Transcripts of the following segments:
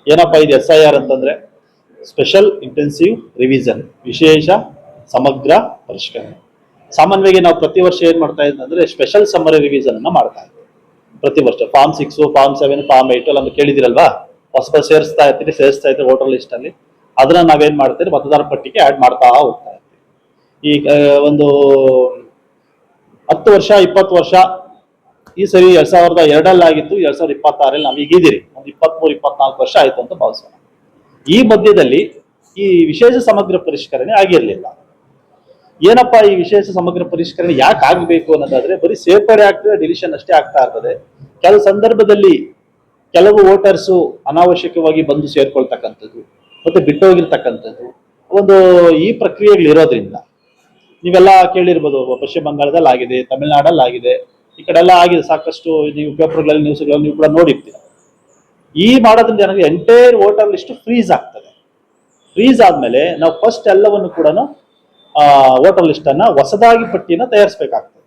ಏನಪ್ಪಾ ಇದು SIR ಅಂತಂದ್ರೆ ಸ್ಪೆಷಲ್ ಇಂಟೆನ್ಸಿವ್ ರಿವಿಷನ್, ವಿಶೇಷ ಸಮಗ್ರ ಪರಿಷ್ಕರಣೆ. ಸಾಮಾನ್ಯವಾಗಿ ನಾವು ಪ್ರತಿ ವರ್ಷ ಏನ್ ಮಾಡ್ತಾ ಇದ್ವಿ ಅಂದ್ರೆ ಸ್ಪೆಷಲ್ ಸಮ್ಮರಿ ರಿವಿಷನ್ ಅನ್ನ ಮಾಡ್ತಾ ಇದ್ವಿ ಪ್ರತಿ ವರ್ಷ. ಫಾರ್ಮ್ 6, ಫಾರ್ಮ್ 7, ಫಾರ್ಮ್ 8 ಎಲ್ಲ ಕೇಳಿದಿರಲ್ವಾ, ಹೊಸ ಸೇರಿಸ್ತಾ ಇರ್ತೀರಿ ವೋಟರ್ ಲಿಸ್ಟ್ ಅಲ್ಲಿ. ಅದನ್ನ ನಾವೇನ್ ಮಾಡ್ತೀವಿ, ಮತದಾರ ಪಟ್ಟಿಗೆ ಆಡ್ ಮಾಡ್ತಾ ಹೋಗ್ತಾ ಇರ್ತೀವಿ. ಈಗ ಒಂದು 10 ವರ್ಷ 20 ವರ್ಷ ಈ ಸರಿ 2002 ಆಗಿತ್ತು, 2026 ನಾವು ಈಗ ಇದ್ದೀರಿ, ಒಂದು 23-24 ವರ್ಷ ಆಯ್ತು ಅಂತ ಭಾವಿಸೋಣ. ಈ ಮಧ್ಯದಲ್ಲಿ ಈ ವಿಶೇಷ ಸಮಗ್ರ ಪರಿಷ್ಕರಣೆ ಆಗಿರ್ಲಿಲ್ಲ. ಏನಪ್ಪಾ ಈ ವಿಶೇಷ ಸಮಗ್ರ ಪರಿಷ್ಕರಣೆ ಯಾಕೆ ಆಗಬೇಕು ಅನ್ನೋದಾದ್ರೆ, ಬರೀ ಸೇರ್ಪಡೆ ಆಗ್ತದೆ, ಡಿಲಿಷನ್ ಅಷ್ಟೇ ಆಗ್ತಾ ಇರ್ತದೆ. ಕೆಲವು ಸಂದರ್ಭದಲ್ಲಿ ಕೆಲವು ವೋಟರ್ಸು ಅನಾವಶ್ಯಕವಾಗಿ ಬಂದು ಸೇರ್ಕೊಳ್ತಕ್ಕಂಥದ್ದು ಮತ್ತೆ ಬಿಟ್ಟೋಗಿರ್ತಕ್ಕಂಥದ್ದು ಒಂದು ಈ ಪ್ರಕ್ರಿಯೆಗಳು ಇರೋದ್ರಿಂದ ನೀವೆಲ್ಲ ಕೇಳಿರ್ಬೋದು, ಪಶ್ಚಿಮ ಬಂಗಾಳದಲ್ಲಿ ಆಗಿದೆ, ತಮಿಳುನಾಡಲ್ಲಿ ಆಗಿದೆ, ಈ ಕಡೆ ಎಲ್ಲ ಆಗಿದೆ ಸಾಕಷ್ಟು. ನೀವು ಪೇಪರ್ಗಳಲ್ಲಿ ನ್ಯೂಸ್ಗಳಲ್ಲಿ ನೀವು ಕೂಡ ನೋಡಿರ್ತೀರ. ಈ ಮಾಡೋದ್ರಿಂದ ಏನಾದ್ರೆ ಎಂಟೈರ್ ವೋಟರ್ ಲಿಸ್ಟ್ ಫ್ರೀಸ್ ಆಗ್ತದೆ. ಫ್ರೀಸ್ ಆದ್ಮೇಲೆ ನಾವು ಫಸ್ಟ್ ಎಲ್ಲವನ್ನು ಕೂಡ ವೋಟರ್ ಲಿಸ್ಟ್ ಅನ್ನ ಹೊಸದಾಗಿ ಪಟ್ಟಿನ ತಯಾರಿಸಬೇಕಾಗ್ತದೆ.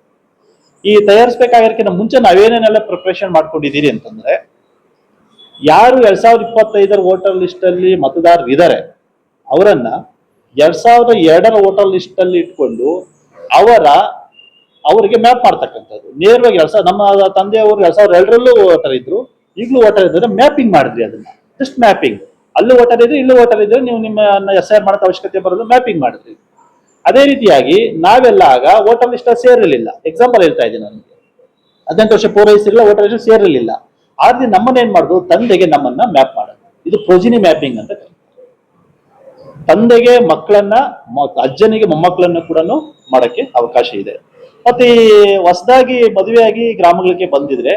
ಈ ತಯಾರಿಸಬೇಕಾಗಿರೋಕ್ಕಿಂತ ಮುಂಚೆ ನಾವೇನೇನೆಲ್ಲ ಪ್ರಿಪರೇಷನ್ ಮಾಡ್ಕೊಂಡಿದ್ದೀರಿ ಅಂತಂದ್ರೆ, ಯಾರು 2025 ವೋಟರ್ ಲಿಸ್ಟ್ ಅಲ್ಲಿ ಮತದಾರರು ಇದ್ದಾರೆ ಅವರನ್ನ 2002 ವೋಟರ್ ಲಿಸ್ಟ್ ಅಲ್ಲಿ ಇಟ್ಕೊಂಡು ಅವರಿಗೆ ಮ್ಯಾಪ್ ಮಾಡ್ತಕ್ಕಂಥದ್ದು. ನೇರವಾಗಿ ನಮ್ಮ ತಂದೆಯವರು 2002ರಲ್ಲೂ ವೋಟರ್ ಇದ್ರು, ಈಗಲೂ ವೋಟರ್ ಇದ್ರೆ ಮ್ಯಾಪಿಂಗ್ ಮಾಡಿದ್ರಿ. ಅದನ್ನ ಜಸ್ಟ್ ಮ್ಯಾಪಿಂಗ್, ಅಲ್ಲೂ ವೋಟರ್ ಇದ್ರೆ ಇಲ್ಲೂ ವೋಟರ್ ಇದ್ರೆ ನೀವು ನಿಮ್ಮ SIR ಮಾಡೋ ಅವಶ್ಯಕತೆ ಬರೋದು, ಮ್ಯಾಪಿಂಗ್ ಮಾಡಿದ್ರಿ. ಅದೇ ರೀತಿಯಾಗಿ ನಾವೆಲ್ಲ ಆಗ ವೋಟರ್ ಲಿಸ್ಟ್ ಸೇರಿರಲಿಲ್ಲ. ಎಕ್ಸಾಂಪಲ್ ಹೇಳ್ತಾ ಇದ್ದೀನಿ, ನನಗೆ 18 ವರ್ಷ ಪೂರೈಸಿರಲಿಲ್ಲ, ವೋಟರ್ ಲಿಸ್ಟ್ ಸೇರಿರಲಿಲ್ಲ. ಆದ್ರೆ ನಮ್ಮನ್ನ ಏನ್ ಮಾಡುದು, ತಂದೆಗೆ ನಮ್ಮನ್ನ ಮ್ಯಾಪ್ ಮಾಡೋದು. ಇದು ಪ್ರೊಜಿನಿ ಮ್ಯಾಪಿಂಗ್ ಅಂತ ಕರೀತಾರೆ. ತಂದೆಗೆ ಮಕ್ಕಳನ್ನ, ಅಜ್ಜನಿಗೆ ಮೊಮ್ಮಕ್ಕಳನ್ನ ಕೂಡ ಮಾಡಕ್ಕೆ ಅವಕಾಶ ಇದೆ. ಮತ್ತೆ ಹೊಸದಾಗಿ ಮದುವೆಯಾಗಿ ಗ್ರಾಮಗಳಿಗೆ ಬಂದಿದ್ರೆ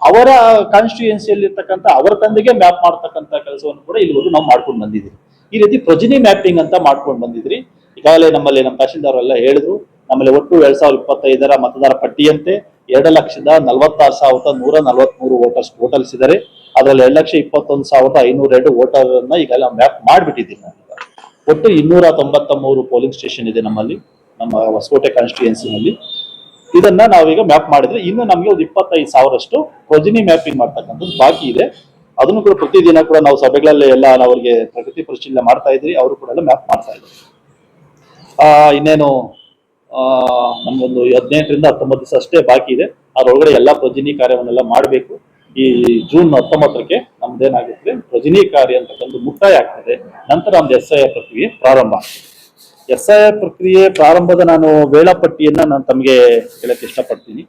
ಅವರ ಕಾನ್ಸ್ಟಿಟ್ಯೂಯೆನ್ಸಿಯಲ್ಲಿ ಇರ್ತಕ್ಕಂಥ ಅವರ ತಂದೆಗೆ ಮ್ಯಾಪ್ ಮಾಡ್ತಕ್ಕಂಥ ಕೆಲಸವನ್ನು ಕೂಡ ಇಲ್ಲಿವರೆಗೂ ನಾವು ಮಾಡ್ಕೊಂಡು ಬಂದಿದ್ವಿ. ಈ ರೀತಿ ಪ್ರೊಜಿನಿ ಮ್ಯಾಪಿಂಗ್ ಅಂತ ಮಾಡ್ಕೊಂಡು ಬಂದಿದ್ರಿ. ಈಗಾಗಲೇ ನಮ್ಮಲ್ಲಿ ನಮ್ಮ ತಹಶೀಲ್ದಾರ್ ಎಲ್ಲ ಹೇಳಿದ್ರು, ನಮ್ಮಲ್ಲಿ ಒಟ್ಟು 2025 ಮತದಾರ ಪಟ್ಟಿಯಂತೆ 2,46,143 ವೋಟರ್ಸ್ ಇದ್ದಾರೆ. ಅದರಲ್ಲಿ 2,21,502 ವೋಟರ್ ಅನ್ನ ಈಗೆಲ್ಲ ಮ್ಯಾಪ್ ಮಾಡಿಬಿಟ್ಟಿದ್ದೀವಿ ನಾವು. ಒಟ್ಟು 293 ಪೋಲಿಂಗ್ ಸ್ಟೇಷನ್ ಇದೆ ನಮ್ಮಲ್ಲಿ, ನಮ್ಮ ಹೊಸಕೋಟೆ ಕಾನ್ಸ್ಟಿಟ್ಯೂಯೆನ್ಸಿನಲ್ಲಿ. ಇದನ್ನ ನಾವೀಗ ಮ್ಯಾಪ್ ಮಾಡಿದ್ರೆ ಇನ್ನು ನಮಗೆ ಒಂದು 25,000 ಪ್ರೊಜಿನಿ ಮ್ಯಾಪಿಂಗ್ ಮಾಡ್ತಕ್ಕಂಥದ್ದು ಬಾಕಿ ಇದೆ. ಅದನ್ನು ಕೂಡ ಪ್ರತಿದಿನ ಕೂಡ ನಾವು ಸಭೆಗಳಲ್ಲಿ ಎಲ್ಲ ಅವರಿಗೆ ಪ್ರಗತಿ ಪರಿಶೀಲನೆ ಮಾಡ್ತಾ ಇದ್ರಿ. ಅವರು ಕೂಡ ಎಲ್ಲ ಮ್ಯಾಪ್ ಮಾಡ್ತಾ ಇದ್ರು. ಇನ್ನೇನು ನಮ್ಗೊಂದು 18ರಿಂದ 19 ದಿವಸ ಅಷ್ಟೇ ಬಾಕಿ ಇದೆ. ಅದರೊಳಗಡೆ ಎಲ್ಲ ಪ್ರೊಜಿನಿ ಕಾರ್ಯವನ್ನೆಲ್ಲ ಮಾಡಬೇಕು. ಈ ಜೂನ್ 19ಕ್ಕೆ ನಮ್ದೇನಾಗುತ್ತೆ, ಪ್ರೊಜಿನಿ ಕಾರ್ಯ ಅಂತಕ್ಕಂಥ ಮುಕ್ತಾಯ ಆಗ್ತದೆ. ನಂತರ ನಮ್ದು SIR ಪ್ರಕ್ರಿಯೆ ಪ್ರಾರಂಭ ಆಗ್ತದೆ. SIR ಪ್ರಕ್ರಿಯೆ ಪ್ರಾರಂಭದ ನಾನು ವೇಳಾಪಟ್ಟಿಯನ್ನ ನಾನು ತಮಗೆ ಹೇಳಕ್ಕೆ ಇಷ್ಟಪಡ್ತೀನಿ.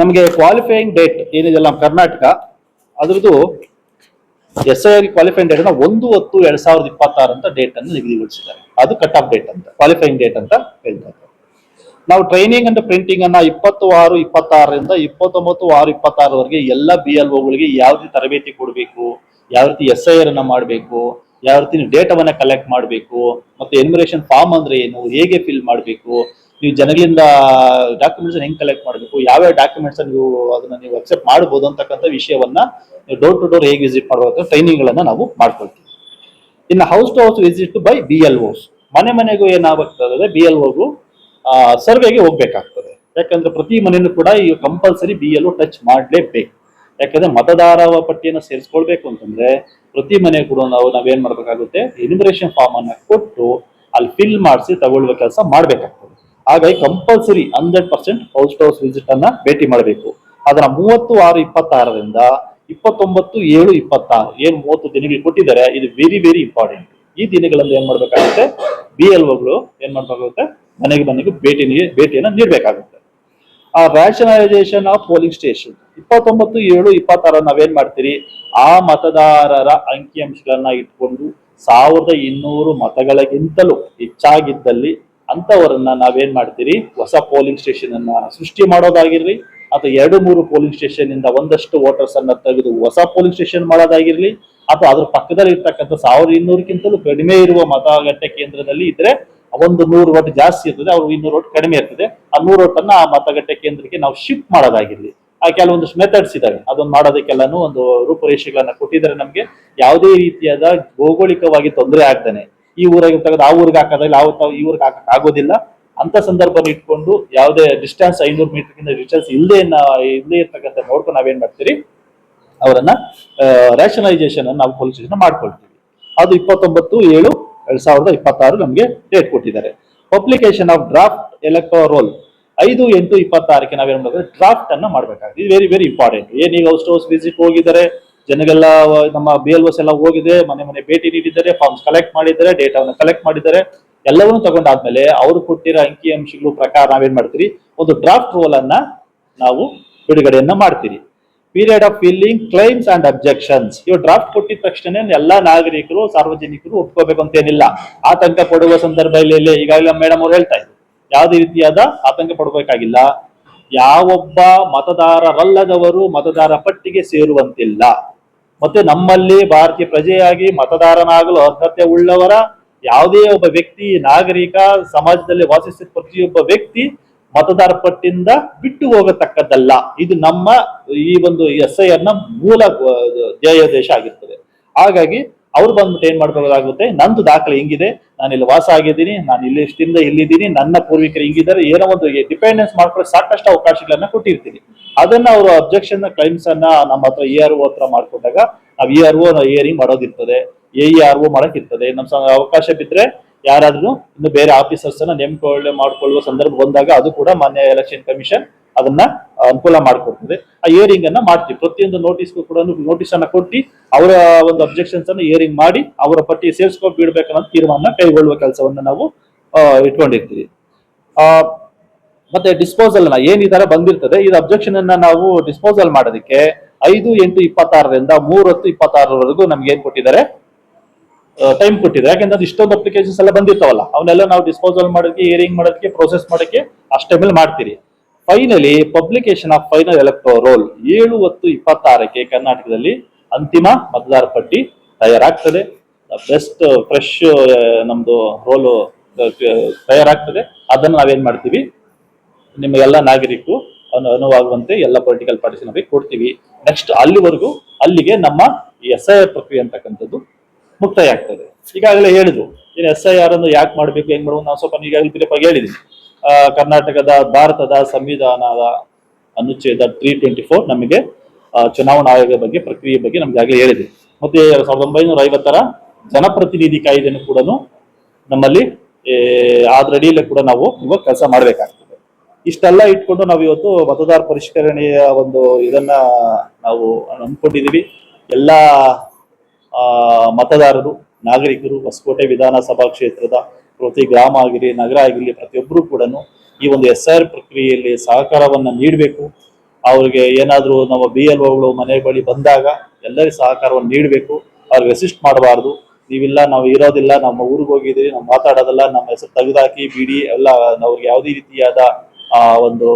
ನಮಗೆ ಕ್ವಾಲಿಫೈಯಿಂಗ್ ಡೇಟ್ ಏನಿದೆ ನಮ್ಮ ಕರ್ನಾಟಕ, ಅದ್ರದ್ದು SIR ಕ್ವಾಲಿಫೈಯಿಂಗ್ ಡೇಟ್ ಅನ್ನ 1/10/2026 ಅಂತ ಡೇಟ್ ಅನ್ನು ನಿಗದಿಗೊಳಿಸಿದ್ದಾರೆ. ಅದು ಕಟ್ ಆಫ್ ಡೇಟ್ ಅಂತ, ಕ್ವಾಲಿಫೈಯಿಂಗ್ ಡೇಟ್ ಅಂತ ಹೇಳ್ತಾರೆ. ನಾವು ಟ್ರೈನಿಂಗ್ ಅಂಡ್ ಪ್ರಿಂಟಿಂಗ್ ಅನ್ನ 20/6/26ರಿಂದ 29/6/26ವರೆಗೆ ಎಲ್ಲ BLOಗಳಿಗೆ ಯಾವ ರೀತಿ ತರಬೇತಿ ಕೊಡಬೇಕು, ಯಾವ ರೀತಿ SIR ಅನ್ನ ಮಾಡಬೇಕು, ಯಾವ ರೀತಿ ನೀವು ಡೇಟಾವನ್ನ ಕಲೆಕ್ಟ್ ಮಾಡಬೇಕು, ಮತ್ತೆ ಎನ್ಯುಮರೇಷನ್ ಫಾರ್ಮ್ ಅಂದ್ರೆ ಏನು, ಹೇಗೆ ಫಿಲ್ ಮಾಡಬೇಕು, ನೀವು ಜನಗಳಿಂದ ಡಾಕ್ಯುಮೆಂಟ್ಸ್ ಹೆಂಗ್ ಕಲೆಕ್ಟ್ ಮಾಡಬೇಕು, ಯಾವ್ಯಾವ ಡಾಕ್ಯುಮೆಂಟ್ಸ್ ನೀವು ಅದನ್ನ ನೀವು ಅಕ್ಸೆಪ್ಟ್ ಮಾಡಬಹುದು ಅಂತಕ್ಕಂಥ ವಿಷಯವನ್ನ ಡೋರ್ ಟು ಡೋರ್ ಹೇಗೆ ವಿಸಿಟ್ ಮಾಡಬೇಕು ಟ್ರೈನಿಂಗ್ ಗಳನ್ನ ನಾವು ಮಾಡ್ಕೊಳ್ತೀವಿ. ಇನ್ನು house to house visit by BLOs, ಮನೆ ಮನೆಗೂ ಏನಾಗ್ತದೆ, BLOಗೂ ಸರ್ವೆಗೆ ಹೋಗ್ಬೇಕಾಗ್ತದೆ. ಯಾಕಂದ್ರೆ ಪ್ರತಿ ಮನೆಯೂ ಕೂಡ ಈ ಕಂಪಲ್ಸರಿ BLO ಟಚ್ ಮಾಡಲೇಬೇಕು. ಯಾಕಂದ್ರೆ ಮತದಾರ ಪಟ್ಟಿಯನ್ನು ಸೇರಿಸ್ಕೊಳ್ಬೇಕು ಅಂತಂದ್ರೆ ಪ್ರತಿ ಮನೆ ಕೂಡ ನಾವೇನ್ ಮಾಡ್ಬೇಕಾಗುತ್ತೆ, ಎನ್ಯುಮರೇಷನ್ ಫಾರ್ಮ್ ಅನ್ನ ಕೊಟ್ಟು ಅಲ್ಲಿ ಫಿಲ್ ಮಾಡಿಸಿ ತಗೊಳ್ಳುವ ಕೆಲಸ ಮಾಡ್ಬೇಕಾಗ್ತದೆ. ಹಾಗಾಗಿ compulsory 100% house to house visit ಅನ್ನ ಭೇಟಿ ಮಾಡಬೇಕು. ಅದನ್ನ 30/6/26ರಿಂದ 29/7/26 ಏನ್ 30 ದಿನಗಳು ಕೊಟ್ಟಿದ್ದಾರೆ, ಇದು ವೆರಿ ವೆರಿ ಇಂಪಾರ್ಟೆಂಟ್. ಈ ದಿನಗಳಲ್ಲಿ ಏನ್ ಮಾಡ್ಬೇಕಾಗುತ್ತೆ, BLOಗಳು ಏನ್ ಮಾಡ್ಬೇಕಾಗುತ್ತೆ, ಮನೆಗೆ ಭೇಟಿಯನ್ನ ನೀಡಬೇಕಾಗುತ್ತೆ. ರ್ಯಾಷನಲೈಸೇಷನ್ ಆಫ್ ಪೋಲಿಂಗ್ ಸ್ಟೇಷನ್ 29/7/26 ನಾವೇನ್ ಮಾಡ್ತೀರಿ, ಆ ಮತದಾರರ ಅಂಕಿಅಂಶಗಳನ್ನ ಇಟ್ಕೊಂಡು 1200 ಮತಗಳಿಗಿಂತಲೂ ಹೆಚ್ಚಾಗಿದ್ದಲ್ಲಿ ಅಂತವರನ್ನ ನಾವೇನ್ ಮಾಡ್ತೀರಿ, ಹೊಸ ಪೋಲಿಂಗ್ ಸ್ಟೇಷನ್ ಅನ್ನ ಸೃಷ್ಟಿ ಮಾಡೋದಾಗಿರ್ಲಿ, ಅಥವಾ 2-3 ಪೋಲಿಂಗ್ ಸ್ಟೇಷನ್ ಇಂದ ಒಂದಷ್ಟು ವೋಟರ್ಸ್ ಅನ್ನ ತೆಗೆದು ಹೊಸ ಪೋಲಿಂಗ್ ಸ್ಟೇಷನ್ ಮಾಡೋದಾಗಿರ್ಲಿ, ಅಥವಾ ಅದ್ರ ಪಕ್ಕದಲ್ಲಿ ಇರ್ತಕ್ಕಂಥ 1200ಕ್ಕಿಂತಲೂ ಕಡಿಮೆ ಇರುವ ಮತಗಟ್ಟೆ ಕೇಂದ್ರದಲ್ಲಿ ಇದ್ರೆ ಒಂದು 100 ಓಟ್ ಜಾಸ್ತಿ ಇರ್ತದೆ, ಅವ್ರು 200 ಓಟ್ ಕಡಿಮೆ ಇರ್ತದೆ. ಆ 100 ಓಟನ್ನ ಆ ಮತಗಟ್ಟೆ ಕೇಂದ್ರಕ್ಕೆ ನಾವು ಶಿಫ್ಟ್ ಮಾಡೋದಾಗಿರ್ಲಿ, ಆ ಕೆಲವೊಂದಷ್ಟು ಮೆಥಡ್ಸ್ ಇದಾವೆ. ಅದನ್ನ ಮಾಡೋದಕ್ಕೆಲ್ಲಾನು ಒಂದು ರೂಪುರೇಷೆಗಳನ್ನ ಕೊಟ್ಟಿದ್ದಾರೆ ನಮ್ಗೆ. ಯಾವುದೇ ರೀತಿಯಾದ ಭೌಗೋಳಿಕವಾಗಿ ತೊಂದರೆ ಆಗ್ತಾನೆ ಈ ಊರಾಗಿ ತೆಗೆದು ಆ ಊರಿಗೆ ಹಾಕೋದ್ರಲ್ಲಿ ಈ ಊರಿಗೆ ಹಾಕಕ್ ಆಗೋದಿಲ್ಲ. ಅಂತ ಸಂದರ್ಭನ ಇಟ್ಕೊಂಡು ಯಾವುದೇ ಡಿಸ್ಟೆನ್ಸ್ 500 ಮೀಟರ್ಗಿಂತ ಡಿಸ್ಟೆನ್ಸ್ ಇಲ್ಲದೆ ಇರ್ತಕ್ಕಂಥ ನೋಡ್ಕೊಂಡು ನಾವೇನ್ ಮಾಡ್ತೀರಿ ಅವರನ್ನ ರ್ಯಾಷನಲೈಸೇಷನ್ ಅನ್ನು ನಾವು ಪೊಲೀಸ್ ಸ್ಟೇಷನ್ ಮಾಡ್ಕೊಳ್ತೀವಿ. ಅದು 29/7/2026 ನಮಗೆ ಡೇಟ್ ಕೊಟ್ಟಿದ್ದಾರೆ. ಪಬ್ಲಿಕೇಶನ್ ಆಫ್ ಡ್ರಾಫ್ಟ್ ಎಲೆಕ್ಟೋರಲ್ 5/8/26 ನಾವೇನ್ ಮಾಡಿದ್ರೆ ಡ್ರಾಫ್ಟ್ ಅನ್ನ ಮಾಡ್ಬೇಕಾಗುತ್ತೆ. ಇದು ವೆರಿ ವೆರಿ ಇಂಪಾರ್ಟೆಂಟ್. ಏನೀಗ ಹೌಸ್ ವಿಸಿಟ್ ಹೋಗಿದ್ದಾರೆ, ಜನಗೆಲ್ಲ ನಮ್ಮ BLOs ಎಲ್ಲ ಹೋಗಿದೆ, ಮನೆ ಮನೆ ಭೇಟಿ ನೀಡಿದ್ದಾರೆ, ಫಾರ್ಮ್ಸ್ ಕಲೆಕ್ಟ್ ಮಾಡಿದ್ದಾರೆ, ಡೇಟಾವನ್ನು ಕಲೆಕ್ಟ್ ಮಾಡಿದ್ದಾರೆ. ಎಲ್ಲವನ್ನೂ ತಗೊಂಡಾದ್ಮೇಲೆ ಅವರು ಕೊಟ್ಟಿರೋ ಅಂಕಿ ಅಂಶಗಳ ಪ್ರಕಾರ ನಾವೇನ್ ಮಾಡ್ತೀರಿ, ಒಂದು ಡ್ರಾಫ್ಟ್ ರೋಲ್ ಅನ್ನ ನಾವು ಬಿಡುಗಡೆಯನ್ನ ಮಾಡ್ತೀರಿ. Period of filling claims and objections. ಇವು ಡ್ರಾಫ್ಟ್ ಕೊಟ್ಟಿದ ತಕ್ಷಣ ಎಲ್ಲಾ ನಾಗರಿಕರು ಸಾರ್ವಜನಿಕರು ಒಪ್ಕೋಬೇಕು ಅಂತೇನಿಲ್ಲ. ಆತಂಕ ಪಡುವ ಸಂದರ್ಭದಲ್ಲಿ ಈಗಾಗಲೇ ಮೇಡಮ್ ಅವ್ರು ಹೇಳ್ತಾ ಇದ್ರು, ಯಾವುದೇ ರೀತಿಯಾದ ಆತಂಕ ಪಡಬೇಕಾಗಿಲ್ಲ. ಯಾವೊಬ್ಬ ಮತದಾರರಲ್ಲದವರು ಮತದಾರ ಪಟ್ಟಿಗೆ ಸೇರುವಂತಿಲ್ಲ. ಮತ್ತೆ ನಮ್ಮಲ್ಲಿ ಭಾರತೀಯ ಪ್ರಜೆಯಾಗಿ ಮತದಾರನಾಗಲು ಅರ್ಹತೆ ಉಳ್ಳವರ ಯಾವುದೇ ಒಬ್ಬ ವ್ಯಕ್ತಿ, ನಾಗರಿಕ, ಸಮಾಜದಲ್ಲಿ ವಾಸಿಸುವ ಪ್ರತಿಯೊಬ್ಬ ವ್ಯಕ್ತಿ ಮತದಾರ ಪಟ್ಟಿಯಿಂದ ಬಿಟ್ಟು ಹೋಗತಕ್ಕದ್ದಲ್ಲ. ಇದು ನಮ್ಮ ಈ ಒಂದು SIR ನ ಮೂಲ ಧ್ಯೇಯೋದ್ದೇಶ ಆಗಿರ್ತದೆ. ಹಾಗಾಗಿ ಅವ್ರು ಬಂದ್ಬಿಟ್ಟು ಏನ್ ಮಾಡ್ಬೇಕಾಗುತ್ತೆ, ನಂದು ದಾಖಲೆ ಹಿಂಗಿದೆ, ನಾನು ಇಲ್ಲಿ ವಾಸ ಆಗಿದ್ದೀನಿ, ನಾನು ಇಲ್ಲಿ ಇಷ್ಟಿಂದ ಇಲ್ಲಿದ್ದೀನಿ, ನನ್ನ ಪೂರ್ವಿಕರು ಹಿಂಗಿದ್ದಾರೆ, ಏನೋ ಒಂದು ಡಿಪೆಂಡೆನ್ಸ್ ಮಾಡ್ಕೊಳ್ಳೋ ಸಾಕಷ್ಟು ಅವಕಾಶಗಳನ್ನ ಕೊಟ್ಟಿರ್ತೀನಿ. ಅದನ್ನ ಅವರು ಅಬ್ಜೆಕ್ಷನ್ ಕ್ಲೈಮ್ಸ್ ಅನ್ನ ನಮ್ಮ ಹತ್ರ ERO ಹತ್ರ ಮಾಡ್ಕೊಂಡಾಗ ನಾವು ERO ಹಿಯರಿಂಗ್ ಮಾಡೋದಿರ್ತದೆ, AERO ಮಾಡಕ್ ಇರ್ತದೆ. ನಮ್ಮ ಅವಕಾಶ ಬಿದ್ರೆ ಯಾರಾದ್ರೂ ಇನ್ನು ಬೇರೆ ಆಫೀಸರ್ಸ್ ಅನ್ನ ಮಾಡ್ಕೊಳ್ಳುವ ಸಂದರ್ಭ ಬಂದಾಗ ಅದು ಕೂಡ ಮಾನ್ಯ ಎಲೆಕ್ಷನ್ ಕಮಿಷನ್ ಅದನ್ನ ಅನುಕೂಲ ಮಾಡಿಕೊಡ್ತದೆ. ಆ ಹಿಯರಿಂಗ್ ಅನ್ನ ಮಾಡ್ತೀವಿ. ಪ್ರತಿಯೊಂದು ನೋಟಿಸ್ಗೂ ಕೂಡ ನೋಟಿಸ್ ಅನ್ನ ಕೊಟ್ಟು ಅವರ ಒಂದು ಅಬ್ಜೆಕ್ಷನ್ಸ್ ಅನ್ನು ಹಿಯರಿಂಗ್ ಮಾಡಿ ಅವರ ಪಟ್ಟಿ ಸೇರಿಸ್ಕೊಂಡು ಬಿಡ್ಬೇಕನ್ನೋ ತೀರ್ಮಾನ ಕೈಗೊಳ್ಳುವ ಕೆಲಸವನ್ನ ನಾವು ಇಟ್ಕೊಂಡಿರ್ತೀವಿ. ಮತ್ತೆ ಡಿಸ್ಪೋಸಲ್ ನ ಏನ್ ಈ ತರ ಬಂದಿರ್ತದೆ, ಇದು ಅಬ್ಜೆಕ್ಷನ್ ಅನ್ನ ನಾವು ಡಿಸ್ಪೋಸಲ್ ಮಾಡೋದಕ್ಕೆ 5/8/26 3/10/26 ನಮ್ಗೆ ಏನ್ ಕೊಟ್ಟಿದ್ದಾರೆ, ಟೈಮ್ ಕೊಟ್ಟಿದ್ದಾರೆ. ಯಾಕಂದ್ರೆ ಅದು ಇಷ್ಟೊಂದು ಅಪ್ಲಿಕೇಶನ್ಸ್ ಎಲ್ಲ ಬಂದಿರ್ತಾವಲ್ಲ, ಅವನ್ನೆಲ್ಲ ನಾವು ಡಿಸ್ಪೋಸಲ್ ಮಾಡೋದಕ್ಕೆ, ಹಿಯರಿಂಗ್ ಮಾಡೋದಕ್ಕೆ, ಪ್ರೊಸೆಸ್ ಮಾಡೋಕ್ಕೆ ಅಷ್ಟೇ ಮೇಲೆ ಮಾಡ್ತೀರಿ. Finally publication of final electoral 7/10/26 ಕರ್ನಾಟಕದಲ್ಲಿ ಅಂತಿಮ ಮತದಾರ ಪಟ್ಟಿ ತಯಾರಾಗ್ತದೆ. ಬೆಸ್ಟ್ ಫ್ರೆಶ್ ನಮ್ದು ರೋಲು ತಯಾರಾಗ್ತದೆ. ಅದನ್ನು ನಾವೇನ್ ಮಾಡ್ತೀವಿ, ನಿಮಗೆಲ್ಲ ನಾಗರಿಕರು ಅನುವಾಗುವಂತೆ ಎಲ್ಲ ಪೊಲಿಟಿಕಲ್ ಪಾರ್ಟೀಸ್ ನಮಗೆ ಕೊಡ್ತೀವಿ. ನೆಕ್ಸ್ಟ್ ಅಲ್ಲಿಗೆ ನಮ್ಮ ಈ SIR ಪ್ರಕ್ರಿಯೆ ಅಂತಕ್ಕಂಥದ್ದು ಮುಕ್ತಾಯ ಆಗ್ತದೆ. ಈಗಾಗಲೇ ಹೇಳಿದ್ರು ಏನು SIR ಅನ್ನು ಯಾಕೆ ಮಾಡಬೇಕು, ಹೆಂಗ್ ಮಾಡುವುದು, ನಾವು ಸ್ವಲ್ಪ ಈಗಾಗಲೇ ಹೇಳಿದ್ವಿ. ಕರ್ನಾಟಕದ ಭಾರತದ ಸಂವಿಧಾನದ ಅನುಚ್ಛೇದ 324 ನಮಗೆ ಚುನಾವಣಾ ಆಯೋಗದ ಬಗ್ಗೆ ಪ್ರಕ್ರಿಯೆ ಬಗ್ಗೆ ನಮ್ಗೆ ಆಗಲೇ ಹೇಳಿದೆ. ಮತ್ತೆ 1950 ಜನಪ್ರತಿನಿಧಿ ಕಾಯ್ದೆಯನ್ನು ಕೂಡ ನಮ್ಮಲ್ಲಿ ಅದ್ರ ಅಡಿಯಲ್ಲೇ ಕೂಡ ನಾವು ಇವಾಗ ಕೆಲಸ ಮಾಡಬೇಕಾಗ್ತದೆ. ಇಷ್ಟೆಲ್ಲ ಇಟ್ಕೊಂಡು ನಾವು ಇವತ್ತು ಮತದಾರ ಪರಿಷ್ಕರಣೆಯ ಒಂದು ಇದನ್ನ ನಾವು ಅನ್ಕೊಂಡಿದೀವಿ. ಎಲ್ಲಾ ಮತದಾರರು, ನಾಗರಿಕರು, ಹೊಸಕೋಟೆ ವಿಧಾನಸಭಾ ಕ್ಷೇತ್ರದ ಪ್ರತಿ ಗ್ರಾಮ ಆಗಿರಲಿ, ನಗರ ಆಗಿರಲಿ, ಪ್ರತಿಯೊಬ್ಬರು ಕೂಡ ಈ ಒಂದು SIR ಪ್ರಕ್ರಿಯೆಯಲ್ಲಿ ಸಹಕಾರವನ್ನ ನೀಡಬೇಕು. ಅವ್ರಿಗೆ ಏನಾದ್ರೂ ನಮ್ಮ BLOಗಳು ಮನೆ ಬಳಿ ಬಂದಾಗ ಎಲ್ಲರಿಗೂ ಸಹಕಾರವನ್ನು ನೀಡಬೇಕು. ಅವ್ರಿಗೆ ರೆಸಿಸ್ಟ್ ಮಾಡಬಾರ್ದು. ನೀವಿಲ್ಲ, ನಾವು ಇರೋದಿಲ್ಲ, ನಮ್ಮ ಊರಿಗೆ ಹೋಗಿದ್ದೀರಿ, ನಾವು ಮಾತಾಡೋದಲ್ಲ, ನಮ್ಮ ಹೆಸರು ತೆಗೆದಾಕಿ ಬಿಡಿ ಎಲ್ಲ, ಅವ್ರಿಗೆ ಯಾವುದೇ ರೀತಿಯಾದ ಒಂದು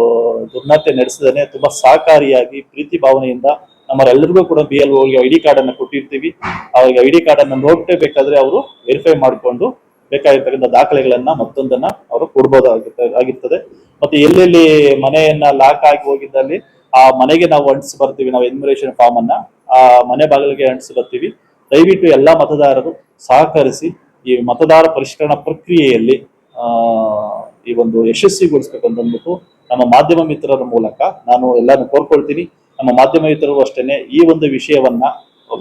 ದುರ್ನಡತೆ ನಡೆಸದೇನೆ ತುಂಬಾ ಸಹಕಾರಿಯಾಗಿ ಪ್ರೀತಿ ಭಾವನೆಯಿಂದ ನಮ್ಮರೆಲ್ಲರಿಗೂ ಕೂಡ BLOಗೆ ID ಕಾರ್ಡ್ ಅನ್ನು ಕೊಟ್ಟಿರ್ತೀವಿ. ಅವ್ರಿಗೆ ID ಕಾರ್ಡ್ ಅನ್ನು ನೋಡ್ಬೇಕಾದ್ರೆ ಅವರು ವೆರಿಫೈ ಮಾಡಿಕೊಂಡು ಬೇಕಾಗಿರ್ತಕ್ಕಂಥ ದಾಖಲೆಗಳನ್ನ ಮತ್ತೊಂದನ್ನ ಅವರು ಕೊಡ್ಬೋದಾಗಿರ್ತದೆ. ಮತ್ತೆ ಎಲ್ಲೆಲ್ಲಿ ಮನೆಯನ್ನ ಲಾಕ್ ಆಗಿ ಹೋಗಿದ್ದಲ್ಲಿ ಆ ಮನೆಗೆ ನಾವು ಅಂಟಿಸಿ ಬರ್ತೀವಿ, ನಾವು ಎನ್ಯುಮರೇಷನ್ ಫಾರ್ಮ್ ಅನ್ನ ಆ ಮನೆ ಬಾಗಿಲಿಗೆ ಅಂಟಿಸಿ ಬರ್ತೀವಿ. ದಯವಿಟ್ಟು ಎಲ್ಲಾ ಮತದಾರರು ಸಹಕರಿಸಿ ಈ ಮತದಾರ ಪರಿಷ್ಕರಣಾ ಪ್ರಕ್ರಿಯೆಯಲ್ಲಿ ಈ ಒಂದು ಯಶಸ್ವಿಗೊಳಿಸ್ಬೇಕು ಅಂದ್ಬಿಟ್ಟು ನಮ್ಮ ಮಾಧ್ಯಮ ಮಿತ್ರರ ಮೂಲಕ ನಾನು ಎಲ್ಲಾನು ಕೋರ್ಕೊಳ್ತೀನಿ. ನಮ್ಮ ಮಾಧ್ಯಮ ಮಿತ್ರರು ಅಷ್ಟೇನೆ ಈ ಒಂದು ವಿಷಯವನ್ನ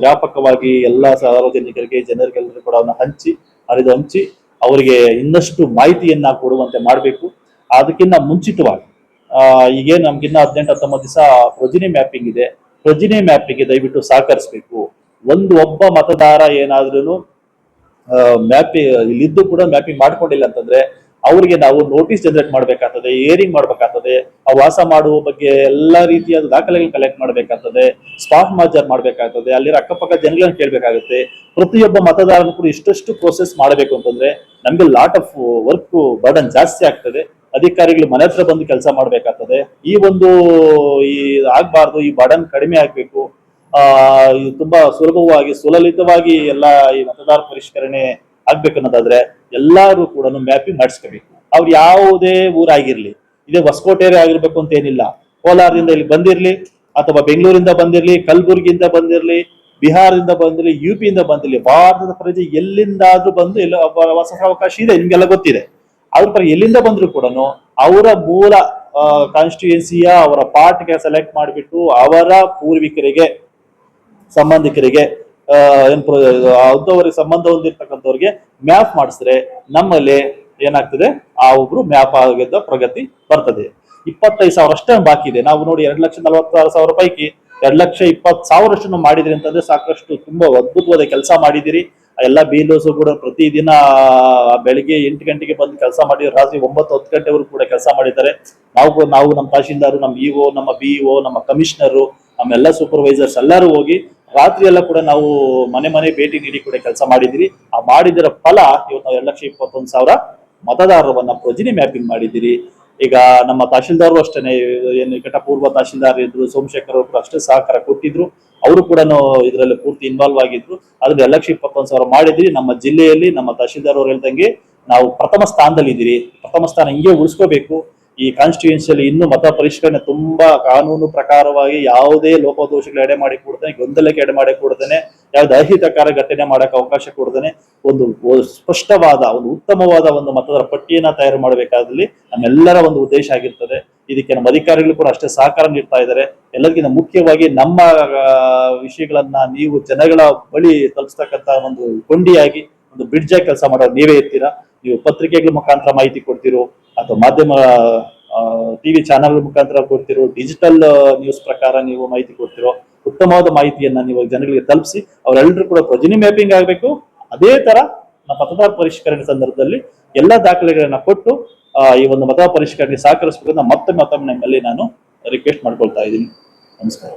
ವ್ಯಾಪಕವಾಗಿ ಎಲ್ಲಾ ಸಾರ್ವಜನಿಕರಿಗೆ, ಜನರಿಗೆಲ್ಲರೂ ಕೂಡ ಹಂಚಿ ಅವರಿಗೆ ಇನ್ನಷ್ಟು ಮಾಹಿತಿಯನ್ನ ಕೊಡುವಂತೆ ಮಾಡಬೇಕು. ಅದಕ್ಕಿಂತ ಮುಂಚಿತವಾಗಿ ಈಗೇನು ನಮ್ಗಿನ್ನ 18-19 ದಿವಸ ಪ್ರೊಜಿನಿ ಮ್ಯಾಪಿಂಗ್ ಇದೆ. ಪ್ರೊಜಿನಿ ಮ್ಯಾಪಿಂಗ್ ದಯವಿಟ್ಟು ಸಹಕರಿಸಬೇಕು. ಒಬ್ಬ ಮತದಾರ ಏನಾದ್ರೂ ಇಲ್ಲಿದ್ದು ಕೂಡ ಮ್ಯಾಪಿಂಗ್ ಮಾಡ್ಕೊಂಡಿಲ್ಲ ಅಂತಂದ್ರೆ ಅವರಿಗೆ ನಾವು ನೋಟಿಸ್ ಜನರೇಟ್ ಮಾಡ್ಬೇಕಾಗ್ತದೆ, ಹಿಯರಿಂಗ್ ಮಾಡ್ಬೇಕಾಗ್ತದೆ, ಆ ವಾಸ ಮಾಡುವ ಬಗ್ಗೆ ಎಲ್ಲಾ ರೀತಿಯಾದ ದಾಖಲೆಗಳು ಕಲೆಕ್ಟ್ ಮಾಡ್ಬೇಕಾಗ್ತದೆ, ಸ್ಪಾಟ್ ಮಾರ್ಜರ್ ಮಾಡ್ಬೇಕಾಗ್ತದೆ, ಅಲ್ಲಿರೋ ಅಕ್ಕಪಕ್ಕ ಜನಗಳನ್ನ ಕೇಳ್ಬೇಕಾಗುತ್ತೆ. ಪ್ರತಿಯೊಬ್ಬ ಮತದಾರನು ಕೂಡ ಇಷ್ಟಷ್ಟು ಪ್ರೋಸೆಸ್ ಮಾಡಬೇಕು ಅಂತಂದ್ರೆ ನಮ್ಗೆ ಲಾಟ್ ಆಫ್ ವರ್ಕ್ ಬರ್ಡನ್ ಜಾಸ್ತಿ ಆಗ್ತದೆ. ಅಧಿಕಾರಿಗಳು ಮನೆ ಹತ್ರ ಬಂದು ಕೆಲಸ ಮಾಡ್ಬೇಕಾಗ್ತದೆ. ಈ ಆಗ್ಬಾರ್ದು, ಈ ಬರ್ಡನ್ ಕಡಿಮೆ ಆಗ್ಬೇಕು. ತುಂಬಾ ಸುಲಭವಾಗಿ ಸುಲಲಿತವಾಗಿ ಎಲ್ಲ ಈ ಮತದಾರ ಪರಿಷ್ಕರಣೆ ಆಗ್ಬೇಕು ಅನ್ನೋದಾದ್ರೆ ಎಲ್ಲಾರು ಕೂಡ ಮ್ಯಾಪಿಂಗ್ ಮಾಡಿಸ್ಕೋಬೇಕು. ಅವ್ರು ಯಾವುದೇ ಊರಾಗಿರ್ಲಿ, ಇದೇ ಹೊಸಕೋಟೆ ಆಗಿರ್ಬೇಕು ಅಂತ ಏನಿಲ್ಲ, ಕೋಲಾರದಿಂದ ಇಲ್ಲಿ ಬಂದಿರ್ಲಿ, ಅಥವಾ ಬೆಂಗಳೂರಿಂದ ಬಂದಿರ್ಲಿ, ಕಲಬುರಗಿಯಿಂದ ಬಂದಿರ್ಲಿ, ಬಿಹಾರದಿಂದ ಬಂದಿರ್ಲಿ, UP ಇಂದ ಬಂದಿರ್ಲಿ, ಭಾರತದ ಪ್ರಜೆ ಎಲ್ಲಿಂದಾದ್ರೂ ಬಂದು ಎಲ್ಲ ವಾಸ ಅವಕಾಶ ಇದೆ, ನಿಮ್ಗೆಲ್ಲ ಗೊತ್ತಿದೆ. ಅವ್ರ ಪರ ಎಲ್ಲಿಂದ ಬಂದ್ರು ಕೂಡ ಅವರ ಮೂಲ ಕಾನ್ಸ್ಟಿಟ್ಯೂನ್ಸಿಯ ಅವರ ಪಾರ್ಟ್ಗೆ ಸೆಲೆಕ್ಟ್ ಮಾಡಿಬಿಟ್ಟು ಅವರ ಪೂರ್ವಿಕರಿಗೆ, ಸಂಬಂಧಿಕರಿಗೆ, ಅವ್ರಿಗೆ ಸಂಬಂಧ ಹೊಂದಿರ್ತಕ್ಕಂಥವ್ರಿಗೆ ಮ್ಯಾಪ್ ಮಾಡಿಸಿದ್ರೆ ನಮ್ಮಲ್ಲಿ ಏನಾಗ್ತದೆ, ಆ ಒಬ್ರು ಮ್ಯಾಪ್ ಆಗಿದ್ದ ಪ್ರಗತಿ ಬರ್ತದೆ. 25,000 ಅಷ್ಟೇ ಬಾಕಿ ಇದೆ. ನಾವು ನೋಡಿ 2,46,000 ಪೈಕಿ 2,20,000 ಅಷ್ಟು ಮಾಡಿದ್ರಿ ಅಂತಂದ್ರೆ ಸಾಕಷ್ಟು ತುಂಬಾ ಅದ್ಭುತವಾದ ಕೆಲಸ ಮಾಡಿದಿರಿ. ಎಲ್ಲ ಬಿಎಲ್ಒಸ್ ಕೂಡ ಪ್ರತಿದಿನ ಬೆಳಿಗ್ಗೆ 8 ಗಂಟೆಗೆ ಬಂದು ಕೆಲಸ ಮಾಡಿ ರಾತ್ರಿ 9-10 ಗಂಟೆವರೆಗೂ ಕೂಡ ಕೆಲಸ ಮಾಡಿದ್ದಾರೆ. ನಾವು ನಮ್ಮ ತಹಶೀಲ್ದಾರ್, ನಮ್ಮ ಇಒ, ನಮ್ಮ ಬಿಇಒ, ನಮ್ಮ ಕಮಿಷನರು, ನಮ್ಮೆಲ್ಲ ಸೂಪರ್ವೈಸರ್ಸ್ ಎಲ್ಲರೂ ಹೋಗಿ ರಾತ್ರಿ ಎಲ್ಲ ಕೂಡ ನಾವು ಮನೆ ಭೇಟಿ ನೀಡಿ ಕೂಡ ಕೆಲಸ ಮಾಡಿದಿರಿ. ಆ ಮಾಡಿದಿರ ಫಲ ಇವತ್ತು ನಾವು 2,21,000 ಮತದಾರರನ್ನ ಪ್ರೊಜಿನಿ ಮ್ಯಾಪಿಂಗ್ ಮಾಡಿದಿರಿ. ಈಗ ನಮ್ಮ ತಹಶೀಲ್ದಾರ್ ಅಷ್ಟೇನೆ, ಏನು ನಿಕಟಪೂರ್ವ ತಹಶೀಲ್ದಾರ್ ಇದ್ರು, ಸೋಮಶೇಖರ್ ಅವರು ಅಷ್ಟೇ ಸಹಕಾರ ಕೊಟ್ಟಿದ್ರು. ಅವರು ಕೂಡ ಇದರಲ್ಲಿ ಪೂರ್ತಿ ಇನ್ವಾಲ್ವ್ ಆಗಿದ್ರು. ಅದ್ರ 2,21,000 ಮಾಡಿದ್ರಿ. ನಮ್ಮ ಜಿಲ್ಲೆಯಲ್ಲಿ ನಮ್ಮ ತಹಶೀಲ್ದಾರ್ ಅವ್ರು ಹೇಳ್ದಂಗೆ ನಾವು ಪ್ರಥಮ ಸ್ಥಾನದಲ್ಲಿ ಇದ್ದೀರಿ. ಪ್ರಥಮ ಸ್ಥಾನ ಹಿಂಗೆ ಉಳಿಸ್ಕೋಬೇಕು. ಈ ಕಾನ್ಸ್ಟಿಟ್ಯೂನ್ಸಿಯಲ್ಲಿ ಇನ್ನೂ ಮತ ಪರಿಷ್ಕರಣೆ ತುಂಬಾ ಕಾನೂನು ಪ್ರಕಾರವಾಗಿ ಯಾವುದೇ ಲೋಪದೋಷಗಳು ಎಡೆ ಮಾಡಿ ಕೊಡ್ತಾನೆ, ಗೊಂದಲಕ್ಕೆ ಎಡೆ ಮಾಡಿ ಕೊಡ್ತಾನೆ, ಯಾವ್ದು ಅಹಿತಕರ ಘಟನೆ ಮಾಡಕ್ಕೆ ಅವಕಾಶ ಕೊಡ್ತಾನೆ. ಒಂದು ಸ್ಪಷ್ಟವಾದ, ಒಂದು ಉತ್ತಮವಾದ ಒಂದು ಮತದಾರ ಪಟ್ಟಿಯನ್ನ ತಯಾರು ಮಾಡಬೇಕಾದಲ್ಲಿ ನಮ್ಮೆಲ್ಲರ ಒಂದು ಉದ್ದೇಶ ಆಗಿರ್ತದೆ. ಇದಕ್ಕೆ ನಮ್ಮ ಅಧಿಕಾರಿಗಳು ಕೂಡ ಅಷ್ಟೇ ಸಹಕಾರ ನೀಡ್ತಾ ಇದ್ದಾರೆ. ಎಲ್ಲರಿಗಿಂತ ಮುಖ್ಯವಾಗಿ ನಮ್ಮ ವಿಷಯಗಳನ್ನ ನೀವು ಜನಗಳ ಬಳಿ ತಲುಪಿಸ್ತಕ್ಕಂತ ಒಂದು ಕೊಂಡಿಯಾಗಿ, ಒಂದು ಬ್ರಿಡ್ಜ್ ಆಗಿ ಕೆಲಸ ಮಾಡೋದು ನೀವೇ ಇರ್ತೀರಾ. ನೀವು ಪತ್ರಿಕೆಗಳ ಮುಖಾಂತರ ಮಾಹಿತಿ ಕೊಡ್ತಿರೋ, ಅಥವಾ ಮಾಧ್ಯಮ ಟಿವಿ ಚಾನೆಲ್ ಮುಖಾಂತರ ಕೊಡ್ತಿರೋ, ಡಿಜಿಟಲ್ ನ್ಯೂಸ್ ಪ್ರಕಾರ ನೀವು ಮಾಹಿತಿ ಕೊಡ್ತಿರೋ, ಉತ್ತಮವಾದ ಮಾಹಿತಿಯನ್ನ ನೀವು ಜನಗಳಿಗೆ ತಲುಪಿಸಿ ಅವರೆಲ್ಲರೂ ಕೂಡ ಪ್ರೊಜಿನಿ ಮ್ಯಾಪಿಂಗ್ ಆಗಬೇಕು. ಅದೇ ತರ ನಮ್ಮ ಮತದಾರ ಪರಿಷ್ಕರಣೆ ಸಂದರ್ಭದಲ್ಲಿ ಎಲ್ಲ ದಾಖಲೆಗಳನ್ನ ಕೊಟ್ಟು ಈ ಒಂದು ಮತದಾರ ಪರಿಷ್ಕರಣೆ ಸಹಕರಿಸಬೇಕು. ಮತ್ತೊಮ್ಮೆ ನಿಮ್ಮಲ್ಲಿ ನಾನು ರಿಕ್ವೆಸ್ಟ್ ಮಾಡ್ಕೊಳ್ತಾ ಇದ್ದೀನಿ. ನಮಸ್ಕಾರ.